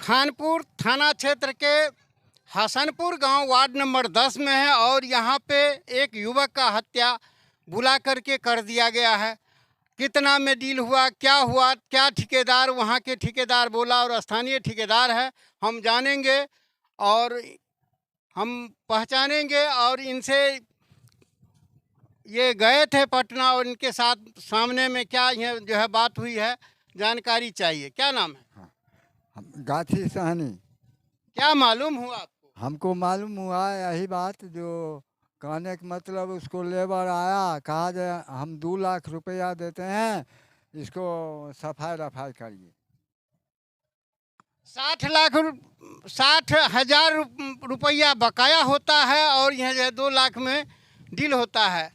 खानपुर थाना क्षेत्र के हसनपुर गांव वार्ड नंबर 10 में है और यहां पे एक युवक का हत्या बुला करके कर दिया गया है। कितना में डील हुआ, क्या ठेकेदार वहां के ठेकेदार बोला और स्थानीय ठेकेदार है, हम जानेंगे और हम पहचानेंगे और इनसे ये गए थे पटना और इनके साथ सामने में क्या ये जो है बात हुई है, जानकारी चाहिए। क्या नाम है? गाछी सहनी। क्या मालूम हुआ आपको? हमको मालूम हुआ यही बात, जो कहने का मतलब उसको लेबर आया, कहा जाए हम 2 लाख रुपया देते हैं, इसको सफाई रफाई करिए। 60,000 रुपया बकाया होता है और यह जो है 2 लाख में डील होता है।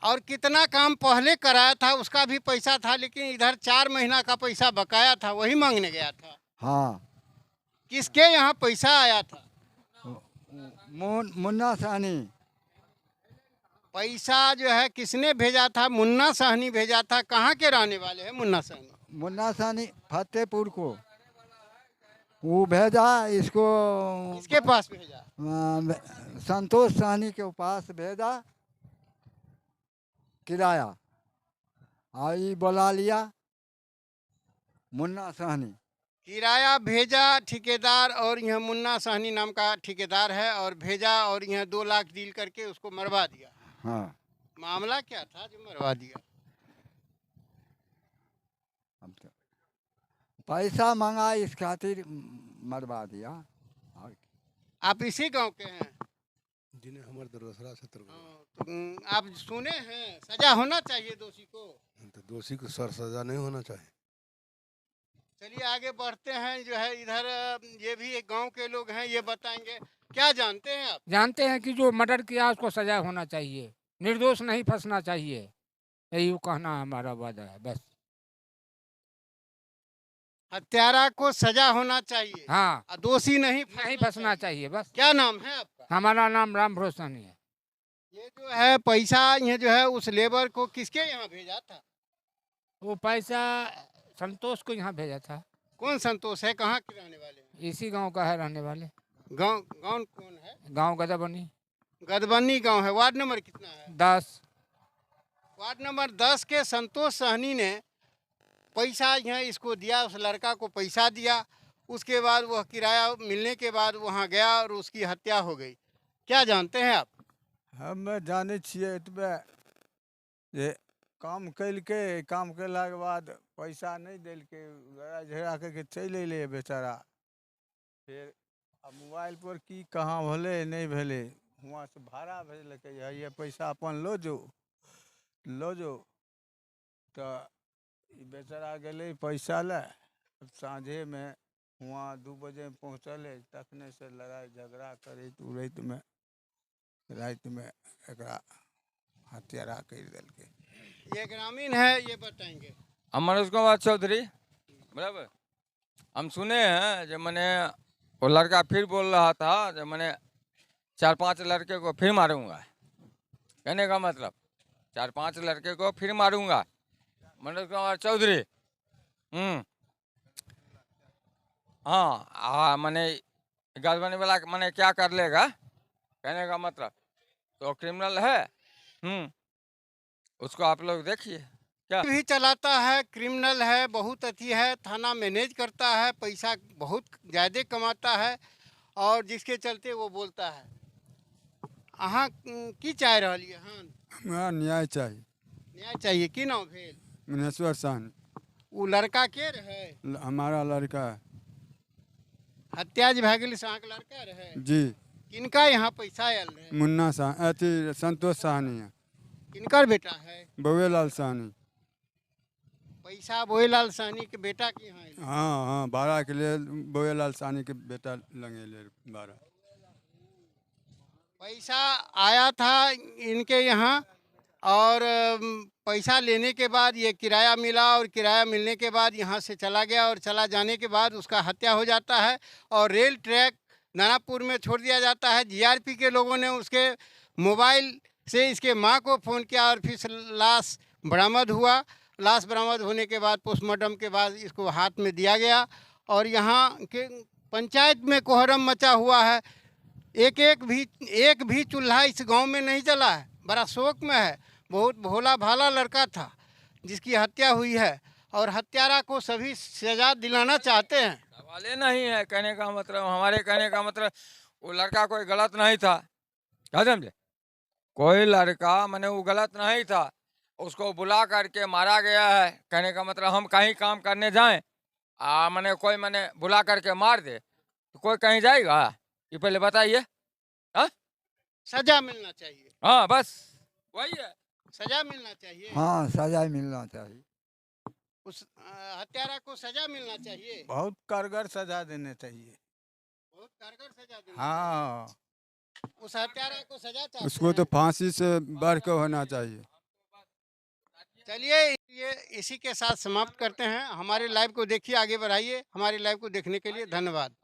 और कितना काम पहले कराया था उसका भी पैसा था, लेकिन इधर 4 महीना का पैसा बकाया था, वही मांगने गया था। हाँ, किसके यहाँ पैसा आया था? मुन्ना सहनी। पैसा जो है किसने भेजा था? मुन्ना सहनी भेजा था। कहाँ के रहने वाले हैं मुन्ना सहनी? मुन्ना सहनी फतेहपुर को वो भेजा, इसको किसके पास भेजा? संतोष सहनी के पास भेजा किराया, और ये बुला लिया मुन्ना सहनी। किराया भेजा ठेकेदार, और यह मुन्ना सहनी नाम का ठेकेदार है, और भेजा और यह 2 लाख डील करके उसको मरवा दिया। हाँ, मामला क्या था जो मरवा दिया? पैसा मंगा, इस खातिर मरवा दिया। आप इसी गांव के हैं? जिन्हें हमारे दरअसल क्षेत्र तो आप सुने हैं सजा होना चाहिए दोषी को? तो दोषी को सजा नहीं होना चाहिए। चलिए आगे बढ़ते हैं। जो है इधर ये भी एक गांव के लोग हैं, ये बताएंगे। क्या जानते हैं आप? जानते हैं कि जो मर्डर किया उसको सजा होना चाहिए, निर्दोष नहीं फंसना चाहिए, यही कहना हमारा वादा है बस। हत्यारा को सजा होना चाहिए, हाँ, दोषी नहीं फंसना चाहिए बस। क्या नाम है आपका? हमारा नाम राम रोशनी है। ये जो है पैसा ये जो है उस लेबर को किसके यहाँ भेजा था? वो पैसा संतोष को यहाँ भेजा था। कौन संतोष है? कहाँ के रहने वाले हैं? इसी गांव का है रहने वाले। गांव कौन है? गांव गदाबनी। गदबनी गांव है। वार्ड नंबर कितना है? 10। वार्ड नंबर 10 के संतोष सहनी ने पैसा यहाँ इसको दिया, उस लड़का को पैसा दिया। उसके बाद वह किराया मिलने के बाद वहाँ गया और उसकी हत्या हो गई। क्या जानते हैं आप? हम जाने छिए एतबे जे काम कैलके, काम कैला के बाद पैसा नहीं दिल के लड़ाई झगड़ा करके चलि अइले बेचारा। फिर अब मोबाइल पर की कहाँ भले नहीं भले, हुआँ से भाड़ा भेजलकै, ये पैसा अपन लो जो तो बेचारा गए पैसा ले। अब साँझे में हुआँ 2 बजे पहुँचल, तखने से लड़ाई झगड़ा करैत उड़ैत में रात में एकरा हत्यारा कर दिलकै। ये ग्रामीण है, ये बताएंगे। मनोज कुमार चौधरी। बराबर हम सुने हैं जो मैंने वो लड़का फिर बोल रहा था जो मैंने 4-5 लड़के को फिर मारूंगा। कहने का मतलब 4-5 लड़के को फिर मारूंगा। मनोज कुमार चौधरी। हाँ, मैंने गलबनी वाला मैंने क्या कर लेगा, कहने का मतलब तो क्रिमिनल है। उसको आप लोग देखिए क्या भी चलाता है, क्रिमिनल है, बहुत अच्छी है, थाना मैनेज करता है, पैसा बहुत ज़्यादा कमाता है और जिसके चलते वो बोलता है। अहाँ की चाह रही है? हाँ, हमरा न्याय चाहिए। न्याय चाहिए। की नाम भेल? मनेश्वर सहनी। वो लड़का के रहे? हमारा लड़का है। हत्या जी भए गेल से अहाँके लड़का रहे? जी। किनका यहाँ पैसा आयल रहे? मुन्ना अथी संतोष सहनी है। किनकर बेटा है? बउएलाल सहनी। पैसा बउएलाल सहनी के बेटा के यहाँ आयल? हाँ, भाड़ा के लिए बउएलाल सहनी के बेटा लगे भाड़ा। पैसा आया था इनके यहाँ और पैसा लेने के बाद ये किराया मिला और किराया मिलने के बाद यहाँ से चला गया और चला जाने के बाद उसका हत्या हो जाता है और रेल ट्रैक दानापुर में छोड़ दिया जाता है। जीआरपी के लोगों ने उसके मोबाइल से इसके माँ को फ़ोन किया और फिर लाश बरामद हुआ। लाश बरामद होने के बाद पोस्टमार्टम के बाद इसको हाथ में दिया गया और यहाँ के पंचायत में कोहरम मचा हुआ है। एक भी चूल्हा इस गांव में नहीं जला है। बड़ा शोक में है। बहुत भोला भाला लड़का था जिसकी हत्या हुई है और हत्यारा को सभी सजा दिलाना चाहते हैं। सवाल नहीं है, कहने का मतलब, हमारे कहने का मतलब वो लड़का कोई गलत नहीं था, क्या समझे? कोई लड़का मैंने वो गलत नहीं था, उसको बुला करके मारा गया है। कहने का मतलब हम कहीं काम करने जाएं, मैंने कोई मैंने बुला करके मार दे तो कोई कहीं जाएगा? ये पहले बताइए। हाँ सजा मिलना चाहिए। हाँ, बस वही है। सजा मिलना चाहिए। हाँ सजा मिलना चाहिए। उस हत्यारा को सजा मिलना चाहिए। बहुत कारगर सजा देने चाहिए। बहुत कारगर सजा देना हाँ चाहिए। उस हत्यारा को सजा चाहिए। उसको तो फांसी से बढ़ के होना चाहिए। चलिए ये इसी के साथ समाप्त करते हैं। हमारे लाइव को देखिए, आगे बढ़ाइए। हमारे लाइव को देखने के लिए धन्यवाद।